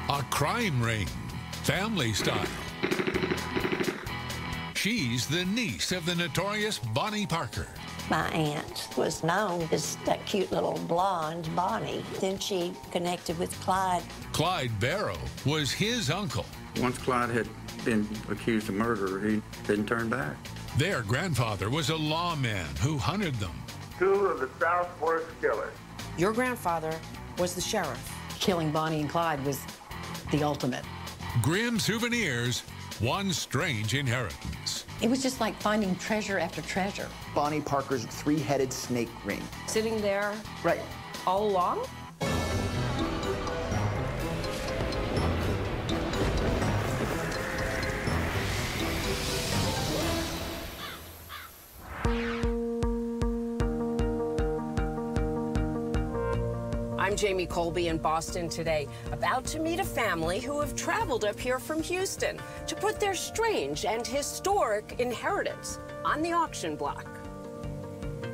A crime ring, family style. She's the niece of the notorious Bonnie Parker. My aunt was known as that cute little blonde Bonnie. Then she connected with Clyde. Clyde Barrow was his uncle. Once Clyde had been accused of murder, he didn't turn back. Their grandfather was a lawman who hunted them. Two of the South's worst killers. Your grandfather was the sheriff. Killing Bonnie and Clyde was the ultimate. Grim souvenirs, one strange inheritance. It was just like finding treasure after treasure. Bonnie Parker's three-headed snake ring. Sitting there Right. all along? I'm Jamie Colby in Boston today, about to meet a family who have traveled up here from Houston to put their strange and historic inheritance on the auction block.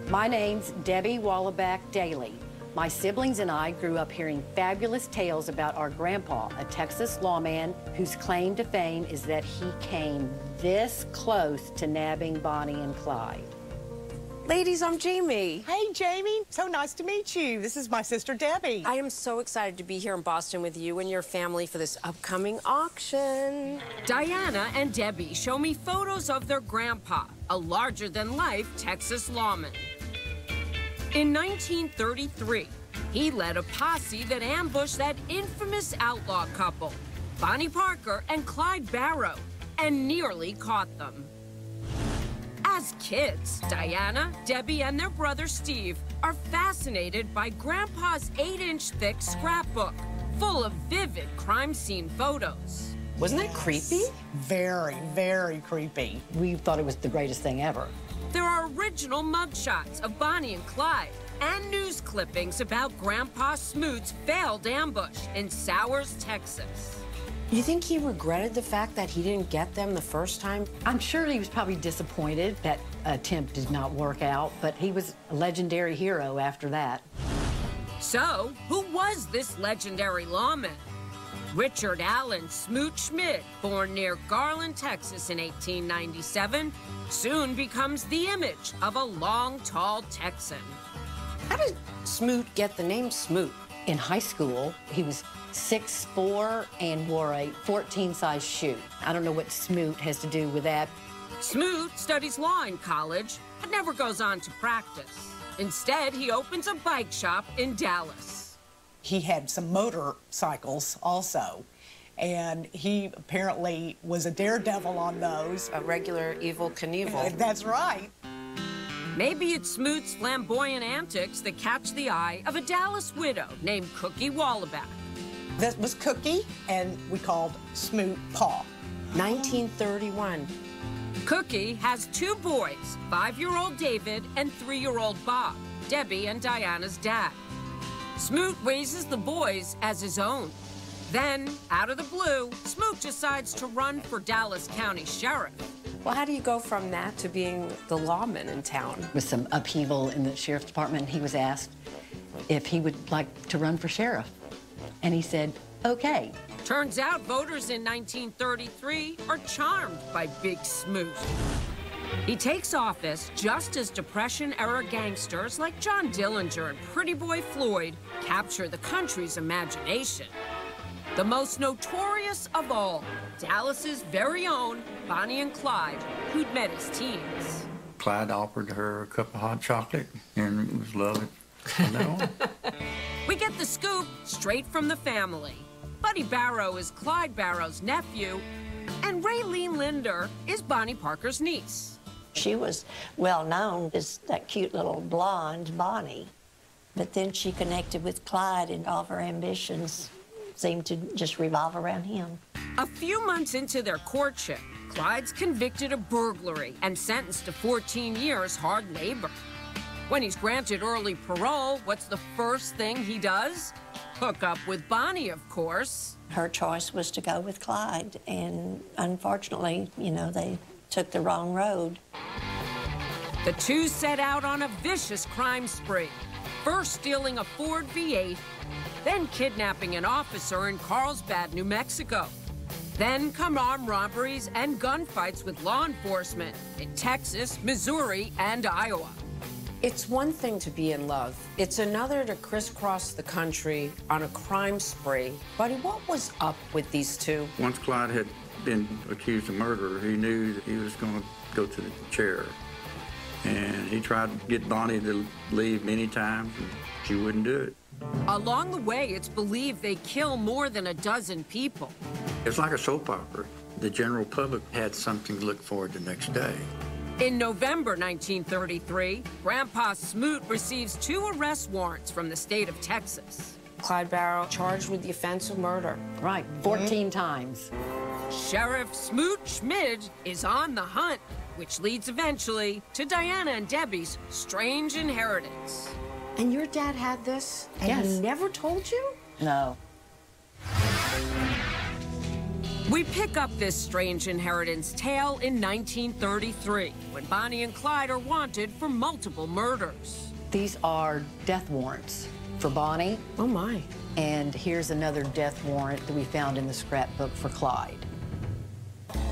My name's Debbie Wallaback Daly. My siblings and I grew up hearing fabulous tales about our grandpa, a Texas lawman whose claim to fame is that he came this close to nabbing Bonnie and Clyde. Ladies, I'm Jamie. Hey, Jamie. So nice to meet you. This is my sister, Debbie. I am so excited to be here in Boston with you and your family for this upcoming auction. Diana and Debbie show me photos of their grandpa, a larger-than-life Texas lawman. In 1933, he led a posse that ambushed that infamous outlaw couple, Bonnie Parker and Clyde Barrow, and nearly caught them. As kids, Diana, Debbie, and their brother Steve are fascinated by Grandpa's 8-inch thick scrapbook full of vivid crime scene photos. Wasn't that creepy? Very, very creepy. We thought it was the greatest thing ever. There are original mugshots of Bonnie and Clyde and news clippings about Grandpa Smoot's failed ambush in Sowers, Texas. You think he regretted the fact that he didn't get them the first time? I'm sure he was probably disappointed that attempt did not work out, but he was a legendary hero after that. So, who was this legendary lawman? Richard Allen Smoot Schmidt, born near Garland, Texas in 1897, soon becomes the image of a long, tall Texan. How did Smoot get the name Smoot? In high school, he was 6'4" and wore a 14-size shoe. I don't know what Smoot has to do with that. Smoot studies law in college, but never goes on to practice. Instead, he opens a bike shop in Dallas. He had some motorcycles also, and he apparently was a daredevil on those. A regular Evel Knievel. That's right. Maybe it's Smoot's flamboyant antics that catch the eye of a Dallas widow named Cookie Wallaback. That was Cookie, and we called Smoot Pa. 1931. Cookie has 2 boys, 5-year-old David and 3-year-old Bob, Debbie and Diana's dad. Smoot raises the boys as his own. Then, out of the blue, Smoot decides to run for Dallas County Sheriff. Well, how do you go from that to being the lawman in town? With some upheaval in the sheriff's department, he was asked if he would like to run for sheriff. And he said, okay. Turns out voters in 1933 are charmed by Big Smoot. He takes office just as Depression-era gangsters like John Dillinger and Pretty Boy Floyd capture the country's imagination. The most notorious of all, Dallas's very own Bonnie and Clyde, who'd met as teens. Clyde offered her a cup of hot chocolate, and it was love from then on. We get the scoop straight from the family. Buddy Barrow is Clyde Barrow's nephew, and Raylene Linder is Bonnie Parker's niece. She was well known as that cute little blonde Bonnie. But then she connected with Clyde, and all of her ambitions seemed to just revolve around him. A few months into their courtship, Clyde's convicted of burglary and sentenced to 14 years hard labor. When he's granted early parole, what's the first thing he does? Hook up with Bonnie, of course. Her choice was to go with Clyde, and unfortunately, you know, they took the wrong road. The two set out on a vicious crime spree, first stealing a Ford V8, then kidnapping an officer in Carlsbad, New Mexico. Then come armed robberies and gunfights with law enforcement in Texas, Missouri, and Iowa. It's one thing to be in love. It's another to crisscross the country on a crime spree. Buddy, what was up with these two? Once Clyde had been accused of murder, he knew that he was going to go to the chair. And he tried to get Bonnie to leave many times, and she wouldn't do it. Along the way, it's believed they kill more than a dozen people. It's like a soap opera. The general public had something to look forward to the next day. In November 1933, Grandpa Smoot receives 2 arrest warrants from the state of Texas. Clyde Barrow charged with the offense of murder. Right, 14 times. Sheriff Smoot Schmid is on the hunt, which leads eventually to Diana and Debbie's strange inheritance. And your dad had this? And yes. He never told you? No. We pick up this strange inheritance tale in 1933, when Bonnie and Clyde are wanted for multiple murders. These are death warrants for Bonnie. Oh, my. And here's another death warrant that we found in the scrapbook for Clyde.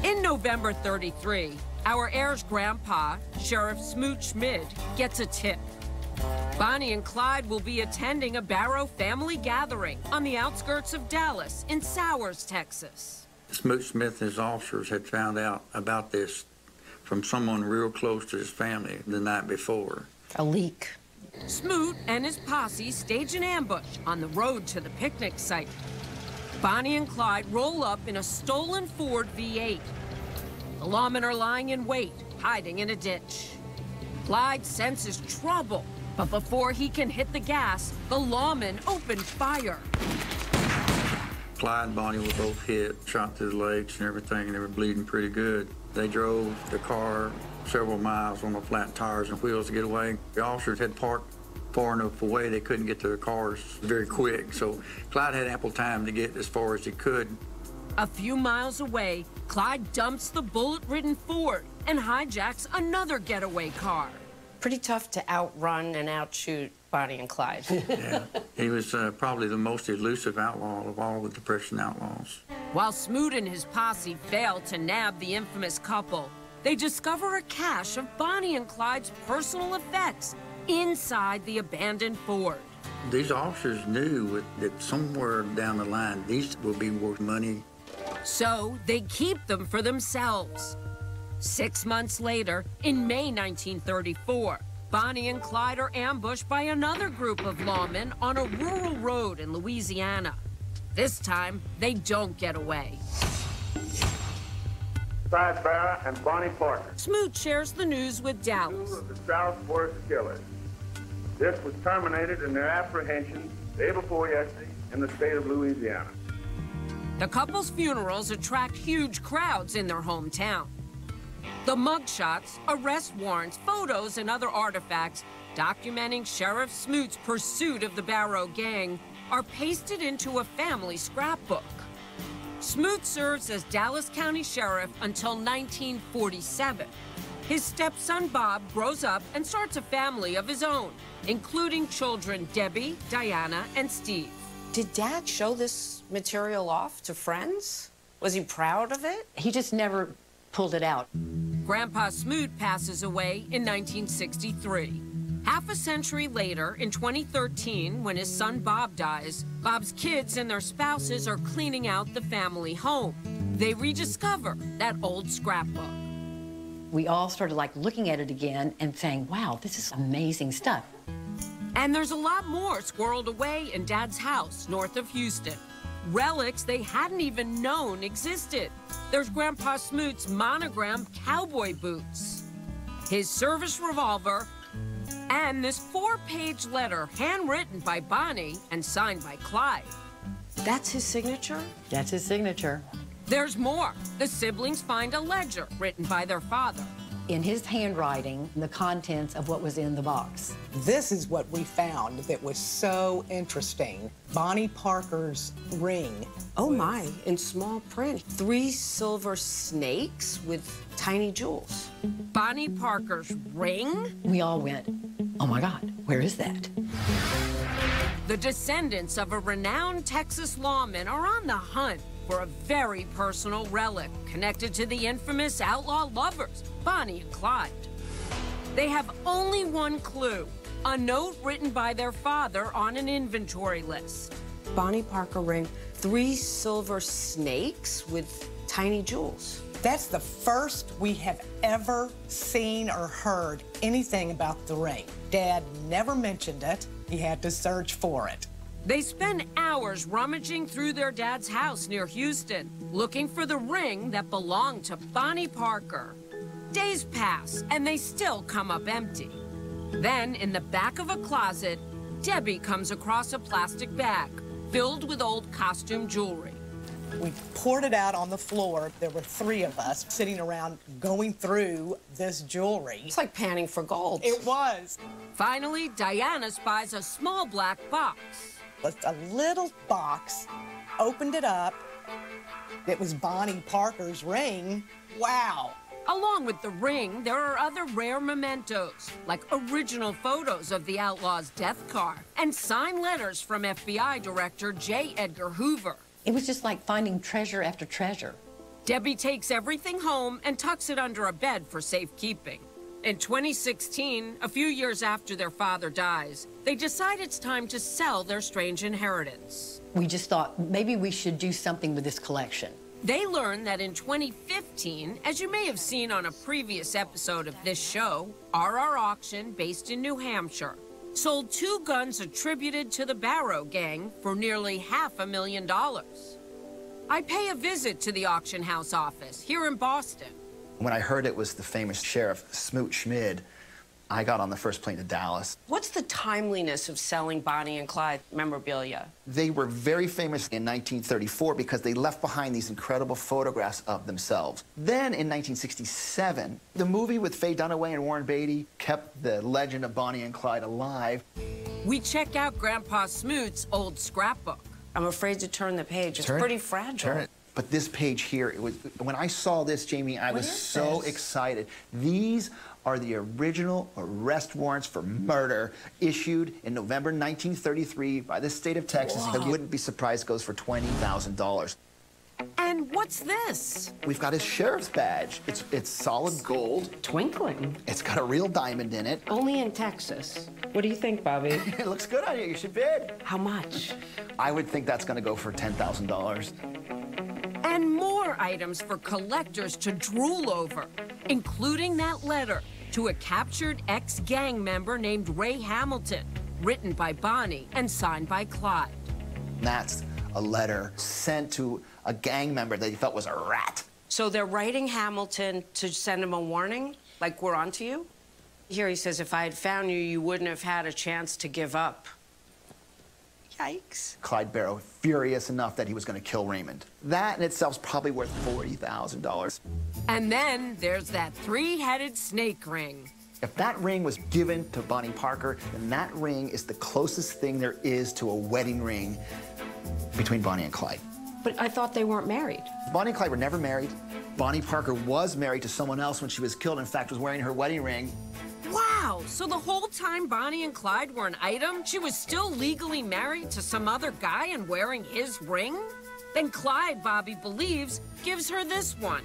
In November 33, our heir's grandpa, Sheriff Smoot Schmid, gets a tip. Bonnie and Clyde will be attending a Barrow family gathering on the outskirts of Dallas in Sowers, Texas. Smoot Smith and his officers had found out about this from someone real close to his family the night before. A leak. Smoot and his posse stage an ambush on the road to the picnic site. Bonnie and Clyde roll up in a stolen Ford V8. The lawmen are lying in wait, hiding in a ditch. Clyde senses trouble, but before he can hit the gas, the lawmen open fire. Clyde and Bonnie were both hit, shot through the legs and everything, and they were bleeding pretty good. They drove the car several miles on the flat tires and wheels to get away. The officers had parked far enough away they couldn't get to their cars very quick, so Clyde had ample time to get as far as he could. A few miles away, Clyde dumps the bullet-ridden Ford and hijacks another getaway car. Pretty tough to outrun and outshoot Bonnie and Clyde. Yeah, he was probably the most elusive outlaw of all the Depression outlaws. While Smoot and his posse fail to nab the infamous couple, they discover a cache of Bonnie and Clyde's personal effects inside the abandoned Ford. These officers knew that somewhere down the line, these will be worth money. So they keep them for themselves. 6 months later, in May 1934, Bonnie and Clyde are ambushed by another group of lawmen on a rural road in Louisiana. This time, they don't get away. Clyde Barrow and Bonnie Parker. Smoot shares the news with Dallas. 2 of the South Forest killers. This was terminated in their apprehension the day before yesterday in the state of Louisiana. The couple's funerals attract huge crowds in their hometown. The mugshots, arrest warrants, photos, and other artifacts documenting Sheriff Smoot's pursuit of the Barrow gang are pasted into a family scrapbook. Smoot serves as Dallas County Sheriff until 1947. His stepson Bob grows up and starts a family of his own, including children Debbie, Diana, and Steve. Did Dad show this material off to friends? Was he proud of it? He just never pulled it out. Grandpa Smoot passes away in 1963. Half a century later, in 2013, when his son Bob dies, Bob's kids and their spouses are cleaning out the family home. They rediscover that old scrapbook. We all started looking at it again and saying, wow, this is amazing stuff. And there's a lot more squirreled away in Dad's house north of Houston. Relics they hadn't even known existed. There's Grandpa Smoot's monogrammed cowboy boots, his service revolver, and this 4-page letter handwritten by Bonnie and signed by Clyde. That's his signature? That's his signature. There's more. The siblings find a ledger written by their father. In his handwriting, the contents of what was in the box. This is what we found that was so interesting. Bonnie Parker's ring. Oh my, in small print. 3 silver snakes with tiny jewels. Bonnie Parker's ring? We all went, oh my God, where is that? The descendants of a renowned Texas lawman are on the hunt for a very personal relic connected to the infamous outlaw lovers, Bonnie and Clyde. They have only one clue, a note written by their father on an inventory list. Bonnie Parker ring, 3 silver snakes with tiny jewels. That's the first we have ever seen or heard anything about the ring. Dad never mentioned it. He had to search for it. They spend hours rummaging through their dad's house near Houston, looking for the ring that belonged to Bonnie Parker. Days pass, and they still come up empty. Then, in the back of a closet, Debbie comes across a plastic bag filled with old costume jewelry. We poured it out on the floor. There were 3 of us sitting around going through this jewelry. It's like panning for gold. It was. Finally, Diana spies a small black box. Just a little box, opened it up. It was Bonnie Parker's ring. Wow. Along with the ring, there are other rare mementos, like original photos of the outlaw's death car and signed letters from FBI Director J. Edgar Hoover. It was just like finding treasure after treasure. Debbie takes everything home and tucks it under a bed for safekeeping. In 2016, a few years after their father dies, they decide it's time to sell their strange inheritance. We just thought maybe we should do something with this collection. They learn that in 2015, as you may have seen on a previous episode of this show, RR Auction, based in New Hampshire, sold 2 guns attributed to the Barrow gang for nearly $500,000. I pay a visit to the auction house office here in Boston. When I heard it was the famous sheriff, Smoot Schmid, I got on the first plane to Dallas. What's the timeliness of selling Bonnie and Clyde memorabilia? They were very famous in 1934 because they left behind these incredible photographs of themselves. Then in 1967, the movie with Faye Dunaway and Warren Beatty kept the legend of Bonnie and Clyde alive. We check out Grandpa Smoot's old scrapbook. I'm afraid to turn the page. It's pretty fragile. Turn it. But this page here, it was, when I saw this, Jamie, I was so excited. These are the original arrest warrants for murder issued in November 1933 by the state of Texas. I wouldn't be surprised it goes for $20,000. And what's this? We've got his sheriff's badge. It's solid gold. Twinkling. It's got a real diamond in it. Only in Texas. What do you think, Bobby? It looks good on you. You should bid. How much? I would think that's going to go for $10,000. And more items for collectors to drool over, including that letter to a captured ex-gang member named Ray Hamilton, written by Bonnie and signed by Clyde. That's a letter sent to a gang member that he felt was a rat. So they're writing Hamilton to send him a warning, like we're onto you? Here he says, if I had found you, you wouldn't have had a chance to give up. Yikes. Clyde Barrow, furious enough that he was going to kill Raymond. That in itself is probably worth $40,000. And then there's that 3-headed snake ring. If that ring was given to Bonnie Parker, then that ring is the closest thing there is to a wedding ring between Bonnie and Clyde. But I thought they weren't married. Bonnie and Clyde were never married. Bonnie Parker was married to someone else when she was killed. In fact, was wearing her wedding ring. Wow, so the whole time Bonnie and Clyde were an item, she was still legally married to some other guy and wearing his ring? Then Clyde, Bobby believes, gives her this one.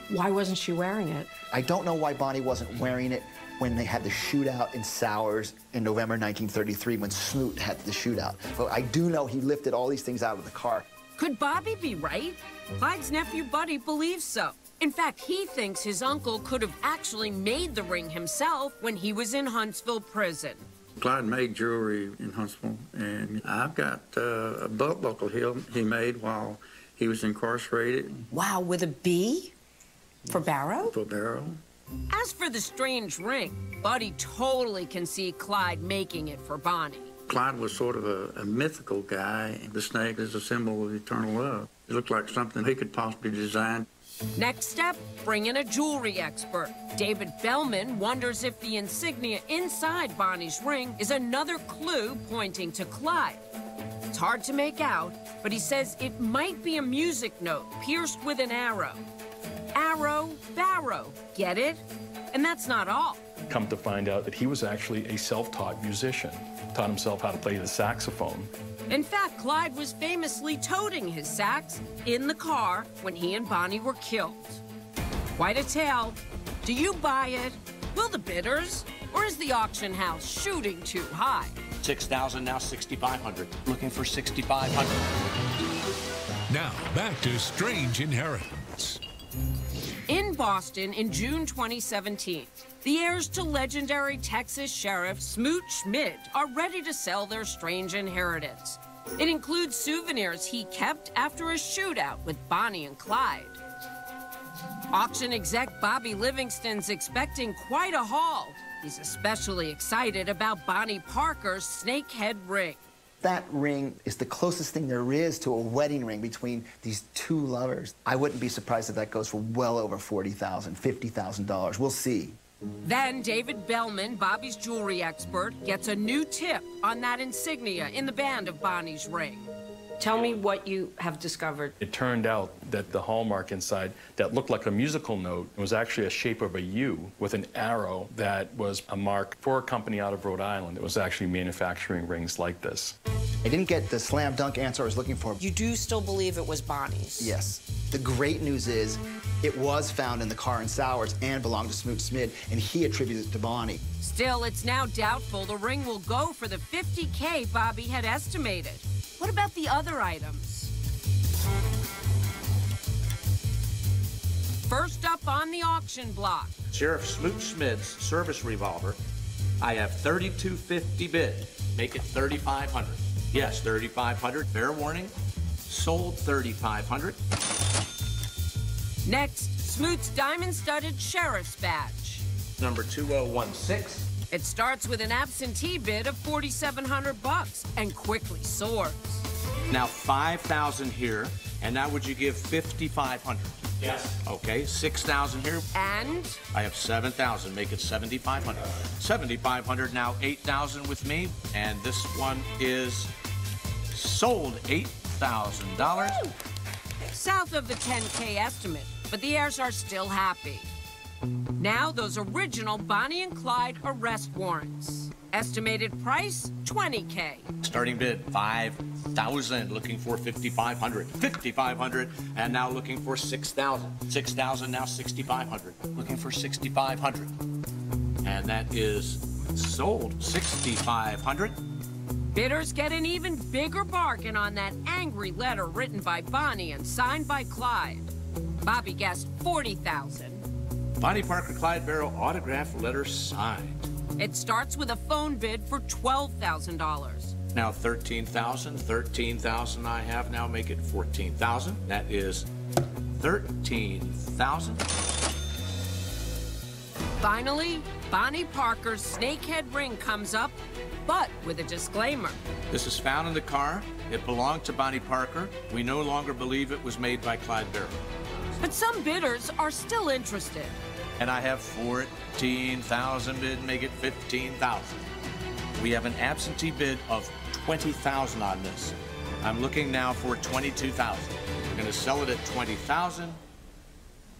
Why wasn't she wearing it? I don't know why Bonnie wasn't wearing it when they had the shootout in Sowers in November 1933 when Smoot had the shootout. But I do know he lifted all these things out of the car. Could Bobby be right? Clyde's nephew Buddy believes so. In fact, he thinks his uncle could have actually made the ring himself when he was in Huntsville prison. Clyde made jewelry in Huntsville, and I've got a belt buckle he made while he was incarcerated. Wow, with a B? For Barrow? For Barrow. As for the strange ring, Buddy totally can see Clyde making it for Bonnie. Clyde was sort of a mythical guy. The snake is a symbol of eternal love. It looked like something he could possibly design. Next step, bring in a jewelry expert. David Bellman wonders if the insignia inside Bonnie's ring is another clue pointing to Clyde. It's hard to make out, but he says it might be a music note pierced with an arrow. Arrow, Barrow, get it? And that's not all. Come to find out that he was actually a self-taught musician, taught himself how to play the saxophone. In fact, Clyde was famously toting his sax in the car when he and Bonnie were killed. Quite a tale. Do you buy it? Will the bidders? Or is the auction house shooting too high? 6,000, now 6,500. Looking for 6,500. Now, back to Strange Inheritance. In Boston in June 2017, the heirs to legendary Texas Sheriff Smoot Schmidt are ready to sell their strange inheritance. It includes souvenirs he kept after a shootout with Bonnie and Clyde. Auction exec Bobby Livingston's expecting quite a haul. He's especially excited about Bonnie Parker's Snakehead ring. That ring is the closest thing there is to a wedding ring between these two lovers. I wouldn't be surprised if that goes for well over $40,000, $50,000. We'll see. Then David Bellman, Bobby's jewelry expert, gets a new tip on that insignia in the band of Bonnie's ring. Tell me what you have discovered. It turned out that the hallmark inside that looked like a musical note was actually a shape of a U with an arrow that was a mark for a company out of Rhode Island that was actually manufacturing rings like this. I didn't get the slam dunk answer I was looking for. You do still believe it was Bonnie's? Yes. The great news is it was found in the car in Sowers and belonged to Smoot Schmidt, and he attributed it to Bonnie. Still, it's now doubtful the ring will go for the $50K Bobby had estimated. What about the other items? First up on the auction block. Sheriff Smoot Schmidt's service revolver. I have $3,250 bid. Make it $3,500. Yes, $3,500. Fair warning. Sold $3,500. Next, Smoot's diamond-studded sheriff's badge. Number 2016. It starts with an absentee bid of $4,700 and quickly soars. Now 5,000 here, and now would you give 5,500? Yes. Okay, 6,000 here. And? I have 7,000, make it 7,500. 7,500, now 8,000 with me, and this one is sold $8,000. South of the 10K estimate, but the heirs are still happy. Now those original Bonnie and Clyde arrest warrants. Estimated price, $20K. Starting bid, 5,000, looking for 5,500. 5,500, and now looking for 6,000. 6,000, now 6,500. Looking for 6,500. And that is sold, 6,500. Bidders get an even bigger bargain on that angry letter written by Bonnie and signed by Clyde. Bobby guessed 40,000. Bonnie Parker, Clyde Barrow, autographed letter signed. It starts with a phone bid for $12,000. Now 13,000, 13,000 I have now, make it 14,000. That is 13,000. Finally, Bonnie Parker's Snakehead ring comes up, but with a disclaimer. This is found in the car. It belonged to Bonnie Parker. We no longer believe it was made by Clyde Barrow. But some bidders are still interested. And I have 14,000 bid, make it 15,000. We have an absentee bid of 20,000 on this. I'm looking now for 22,000. I'm gonna sell it at 20,000.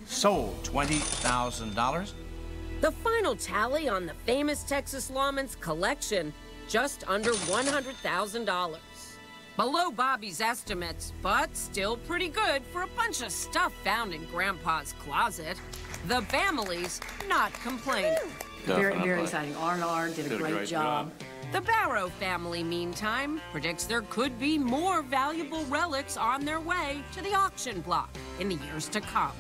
Sold, $20,000. The final tally on the famous Texas Lawmen's collection, just under $100,000. Below Bobby's estimates, but still pretty good for a bunch of stuff found in Grandpa's closet. The family's not complaining. Very, very exciting. R&R did a great job. The Barrow family, meantime, predicts there could be more valuable relics on their way to the auction block in the years to come.